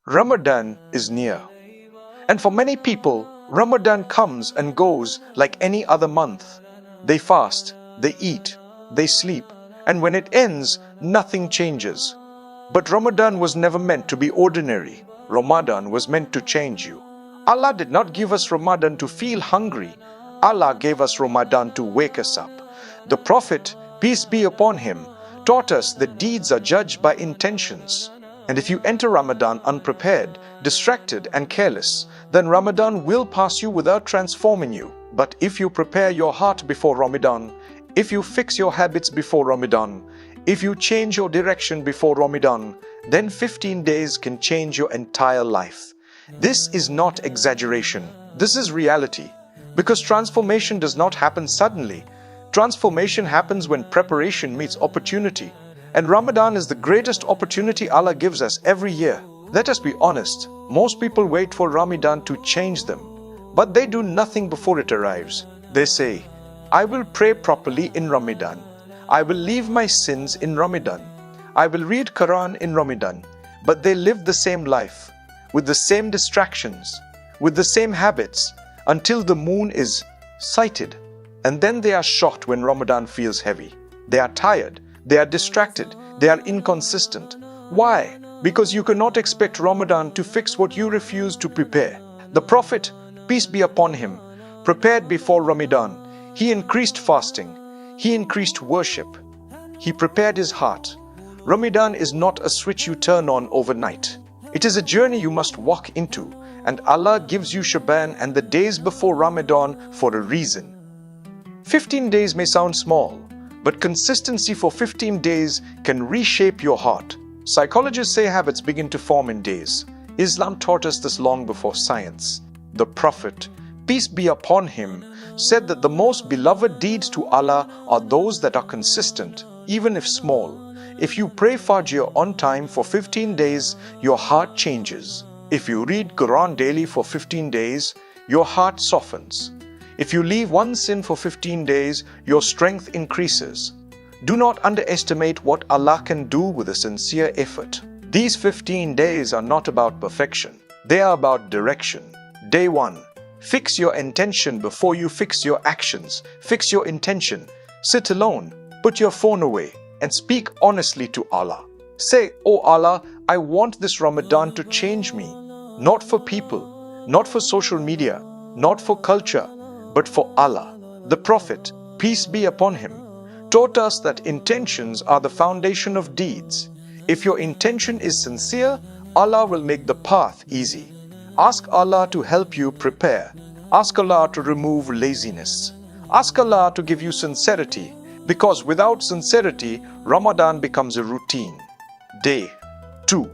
Ramadan is near. And for many people, Ramadan comes and goes like any other month. They fast, they eat, they sleep, and when it ends, nothing changes. But Ramadan was never meant to be ordinary. Ramadan was meant to change you. Allah did not give us Ramadan to feel hungry. Allah gave us Ramadan to wake us up. The Prophet, peace be upon him, taught us that deeds are judged by intentions. And if you enter Ramadan unprepared, distracted and careless, then Ramadan will pass you without transforming you. But if you prepare your heart before Ramadan, if you fix your habits before Ramadan, if you change your direction before Ramadan, then 15 days can change your entire life. This is not exaggeration. This is reality. Because transformation does not happen suddenly. Transformation happens when preparation meets opportunity. And Ramadan is the greatest opportunity Allah gives us every year. Let us be honest, most people wait for Ramadan to change them. But they do nothing before it arrives. They say, I will pray properly in Ramadan. I will leave my sins in Ramadan. I will read Quran in Ramadan. But they live the same life, with the same distractions, with the same habits, until the moon is sighted. And then they are shocked when Ramadan feels heavy. They are tired. They are distracted. They are inconsistent. Why? Because you cannot expect Ramadan to fix what you refuse to prepare. The Prophet, peace be upon him, prepared before Ramadan. He increased fasting. He increased worship. He prepared his heart. Ramadan is not a switch you turn on overnight. It is a journey you must walk into. And Allah gives you Shaban and the days before Ramadan for a reason. 15 days may sound small, but consistency for 15 days can reshape your heart. Psychologists say habits begin to form in days. Islam taught us this long before science. The Prophet, peace be upon him, said that the most beloved deeds to Allah are those that are consistent, even if small. If you pray Fajr on time for 15 days, your heart changes. If you read Quran daily for 15 days, your heart softens. If you leave one sin for 15 days, your strength increases. Do not underestimate what Allah can do with a sincere effort. These 15 days are not about perfection. They are about direction. Day 1. Fix your intention before you fix your actions. Fix your intention. Sit alone. Put your phone away and speak honestly to Allah. Say, "Oh Allah, I want this Ramadan to change me." Not for people, not for social media, not for culture, but for Allah. The Prophet, peace be upon him, taught us that intentions are the foundation of deeds. If your intention is sincere, Allah will make the path easy. Ask Allah to help you prepare. Ask Allah to remove laziness. Ask Allah to give you sincerity, because without sincerity, Ramadan becomes a routine. Day 2.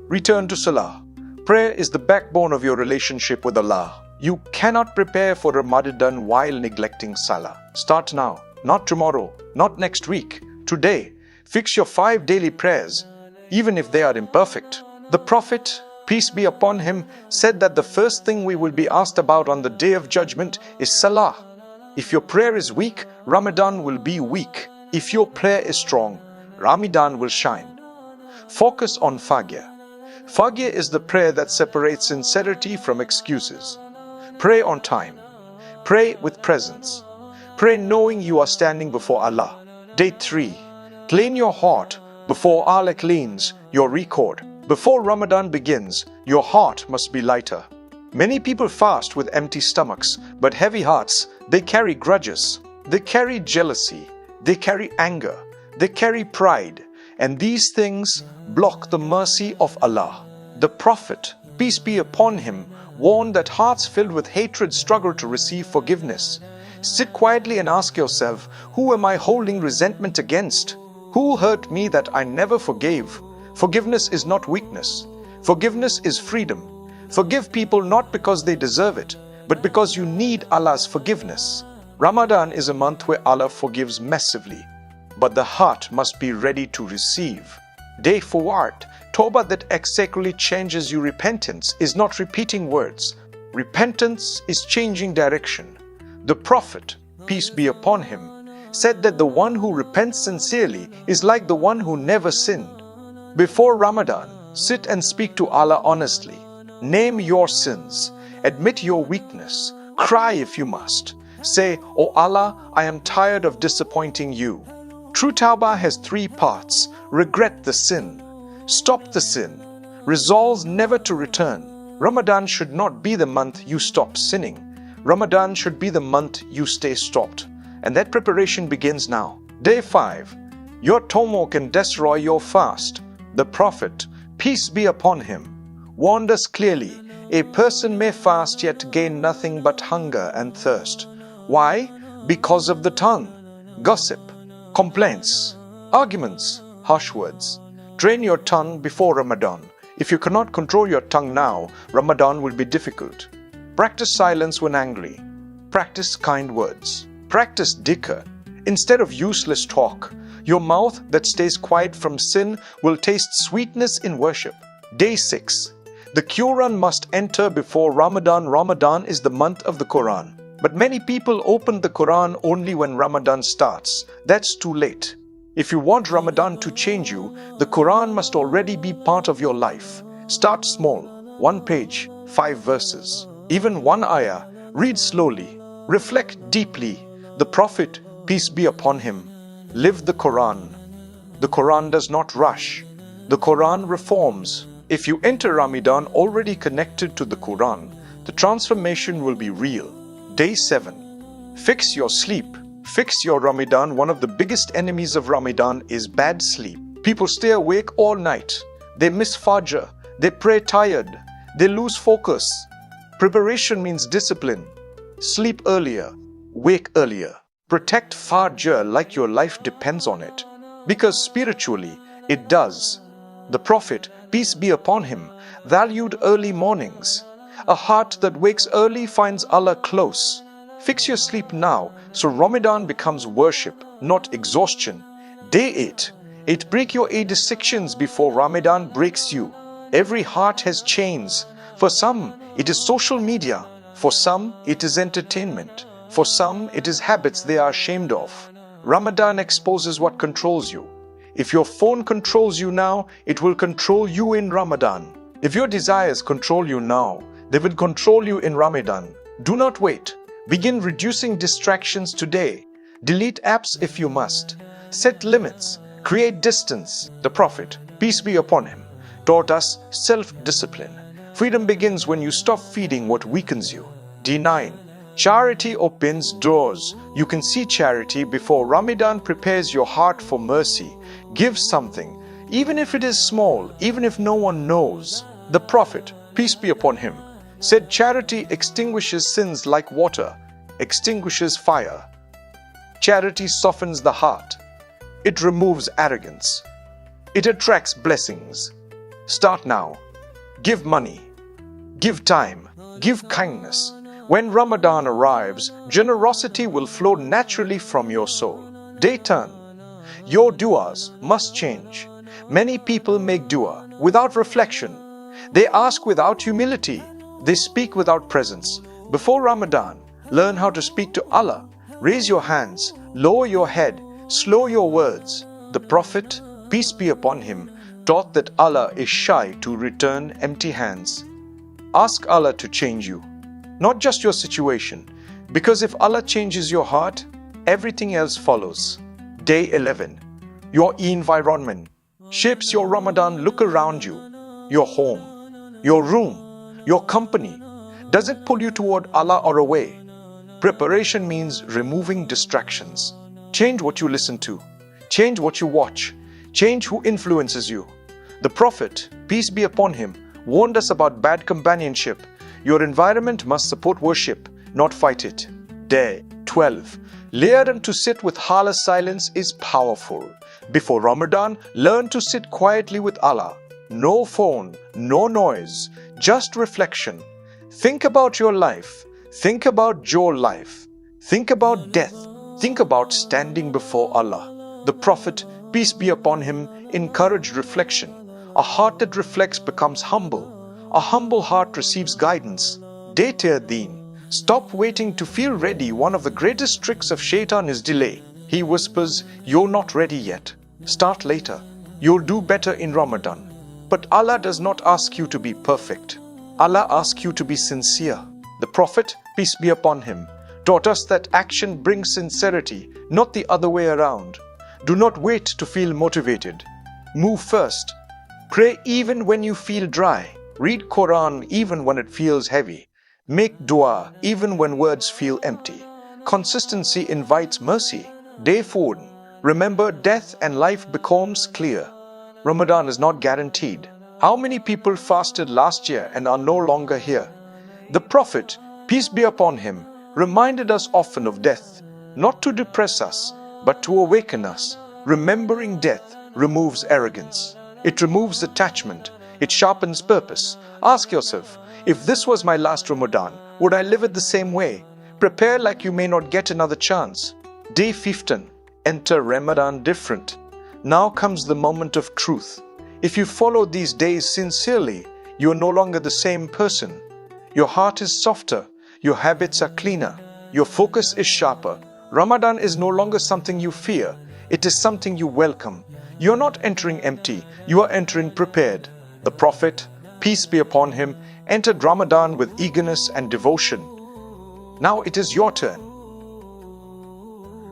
Return to Salah. Prayer is the backbone of your relationship with Allah. You cannot prepare for Ramadan while neglecting Salah. Start now, not tomorrow, not next week. Today, fix your 5 daily prayers, even if they are imperfect. The Prophet, peace be upon him, said that the first thing we will be asked about on the Day of Judgment is Salah. If your prayer is weak, Ramadan will be weak. If your prayer is strong, Ramadan will shine. Focus on Fajr. Fajr is the prayer that separates sincerity from excuses. Pray on time. Pray with presence. Pray knowing you are standing before Allah. Day 3. Clean your heart before Allah cleans your record. Before Ramadan begins, your heart must be lighter. Many people fast with empty stomachs, but heavy hearts, they carry grudges. They carry jealousy. They carry anger. They carry pride. And these things block the mercy of Allah. The Prophet, peace be upon him, warned that hearts filled with hatred struggle to receive forgiveness. Sit quietly and ask yourself, who am I holding resentment against? Who hurt me that I never forgave? Forgiveness is not weakness. Forgiveness is freedom. Forgive people not because they deserve it, but because you need Allah's forgiveness. Ramadan is a month where Allah forgives massively, but the heart must be ready to receive. Day 4. Tawbah that exactly changes you. Repentance is not repeating words. Repentance is changing direction. The Prophet, peace be upon him, said that the one who repents sincerely is like the one who never sinned. Before Ramadan, Sit and speak to Allah honestly. Name your sins. Admit your weakness. Cry if you must. Say, "Oh Allah, I am tired of disappointing you." True Tawbah has 3 parts. Regret the sin. Stop the sin. Resolves never to return. Ramadan should not be the month you stop sinning. Ramadan should be the month you stay stopped. And that preparation begins now. Day 5. Your turmoil can destroy your fast. The Prophet, peace be upon him, warned us clearly, a person may fast yet gain nothing but hunger and thirst. Why? Because of the tongue. Gossip, complaints, arguments, harsh words. Train your tongue before Ramadan. If you cannot control your tongue now, Ramadan will be difficult. Practice silence when angry. Practice kind words. Practice dhikr. Instead of useless talk, your mouth that stays quiet from sin will taste sweetness in worship. Day 6. The Quran must enter before Ramadan. Ramadan is the month of the Quran. But many people open the Quran only when Ramadan starts. That's too late. If you want Ramadan to change you, the Quran must already be part of your life. Start small. 1 page, 5 verses. Even 1 ayah. Read slowly. Reflect deeply. The Prophet, peace be upon him, lived the Quran. The Quran does not rush. The Quran reforms. If you enter Ramadan already connected to the Quran, the transformation will be real. Day 7. Fix your sleep. Fix your Ramadan. One of the biggest enemies of Ramadan is bad sleep. People stay awake all night. They miss Fajr. They pray tired. They lose focus. Preparation means discipline. Sleep earlier. Wake earlier. Protect Fajr like your life depends on it. Because spiritually, it does. The Prophet, peace be upon him, valued early mornings. A heart that wakes early finds Allah close. Fix your sleep now so Ramadan becomes worship, not exhaustion. Day 8. Break your addictions before Ramadan breaks you. Every heart has chains. For some, it is social media. For some, it is entertainment. For some, it is habits they are ashamed of. Ramadan exposes what controls you. If your phone controls you now, it will control you in Ramadan. If your desires control you now, they will control you in Ramadan. Do not wait. Begin reducing distractions today. Delete apps if you must. Set limits. Create distance. The Prophet, peace be upon him, taught us self-discipline. Freedom begins when you stop feeding what weakens you. D9. Charity opens doors. You can see charity before Ramadan prepares your heart for mercy. Give something, even if it is small, even if no one knows. The Prophet, peace be upon him, said charity extinguishes sins like water, extinguishes fire. Charity softens the heart. It removes arrogance. It attracts blessings. Start now. Give money. Give time. Give kindness. When Ramadan arrives, generosity will flow naturally from your soul. Day 10. Your du'as must change. Many people make dua without reflection. They ask without humility. They speak without presence. Before Ramadan, learn how to speak to Allah. Raise your hands, lower your head, slow your words. The Prophet, peace be upon him, taught that Allah is shy to return empty hands. Ask Allah to change you, not just your situation, because if Allah changes your heart, everything else follows. Day 11. Your environment shapes your Ramadan. Look around you. Your home, your room, your company. Does it pull you toward Allah or away? Preparation means removing distractions. Change what you listen to. Change what you watch. Change who influences you. The Prophet, peace be upon him, warned us about bad companionship. Your environment must support worship, not fight it. Day 12. Learn to sit with Allah's silence is powerful. Before Ramadan, learn to sit quietly with Allah. No phone, no noise, just reflection. Think about your life. Think about your life. Think about death. Think about standing before Allah. The Prophet, peace be upon him, encouraged reflection. A heart that reflects becomes humble. A humble heart receives guidance. Day 13. Stop waiting to feel ready. One of the greatest tricks of Shaitan is delay. He whispers, "You're not ready yet. Start later. You'll do better in Ramadan." But Allah does not ask you to be perfect. Allah asks you to be sincere. The Prophet, peace be upon him, taught us that action brings sincerity, not the other way around. Do not wait to feel motivated. Move first. Pray even when you feel dry. Read Quran even when it feels heavy. Make dua even when words feel empty. Consistency invites mercy. Day 4. Remember, death and life becomes clear. Ramadan is not guaranteed. How many people fasted last year and are no longer here? The Prophet, peace be upon him, reminded us often of death, not to depress us, but to awaken us. Remembering death removes arrogance. It removes attachment. It sharpens purpose. Ask yourself, if this was my last Ramadan, would I live it the same way? Prepare like you may not get another chance. Day 15. Enter Ramadan different. Now comes the moment of truth. If you follow these days sincerely, you are no longer the same person. Your heart is softer. Your habits are cleaner. Your focus is sharper. Ramadan is no longer something you fear. It is something you welcome. You are not entering empty. You are entering prepared. The Prophet, peace be upon him, entered Ramadan with eagerness and devotion. Now it is your turn.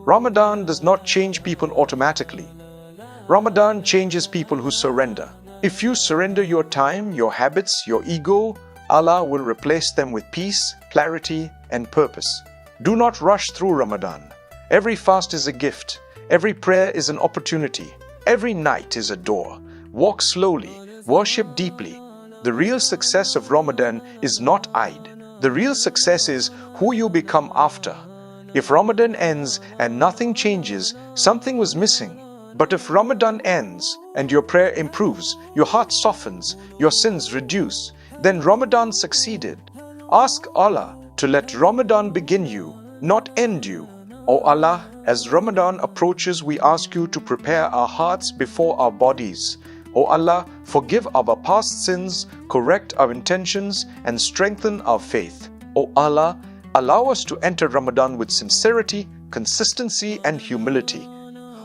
Ramadan does not change people automatically. Ramadan changes people who surrender. If you surrender your time, your habits, your ego, Allah will replace them with peace, clarity, and purpose. Do not rush through Ramadan. Every fast is a gift. Every prayer is an opportunity. Every night is a door. Walk slowly. Worship deeply. The real success of Ramadan is not Eid. The real success is who you become after. If Ramadan ends and nothing changes, something was missing. But if Ramadan ends and your prayer improves, your heart softens, your sins reduce, then Ramadan succeeded. Ask Allah to let Ramadan begin you, not end you. O Allah, as Ramadan approaches, we ask you to prepare our hearts before our bodies. O Allah, forgive our past sins, correct our intentions, and strengthen our faith. O Allah, allow us to enter Ramadan with sincerity, consistency, and humility.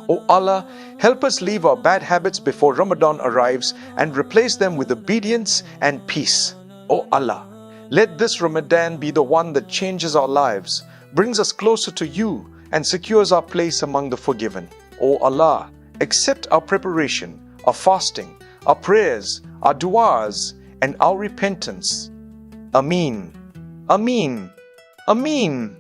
O Allah, help us leave our bad habits before Ramadan arrives and replace them with obedience and peace. O Allah, let this Ramadan be the one that changes our lives, brings us closer to you, and secures our place among the forgiven. O Allah, accept our preparation, our fasting, our prayers, our du'as, and our repentance. Ameen. Ameen. Ameen.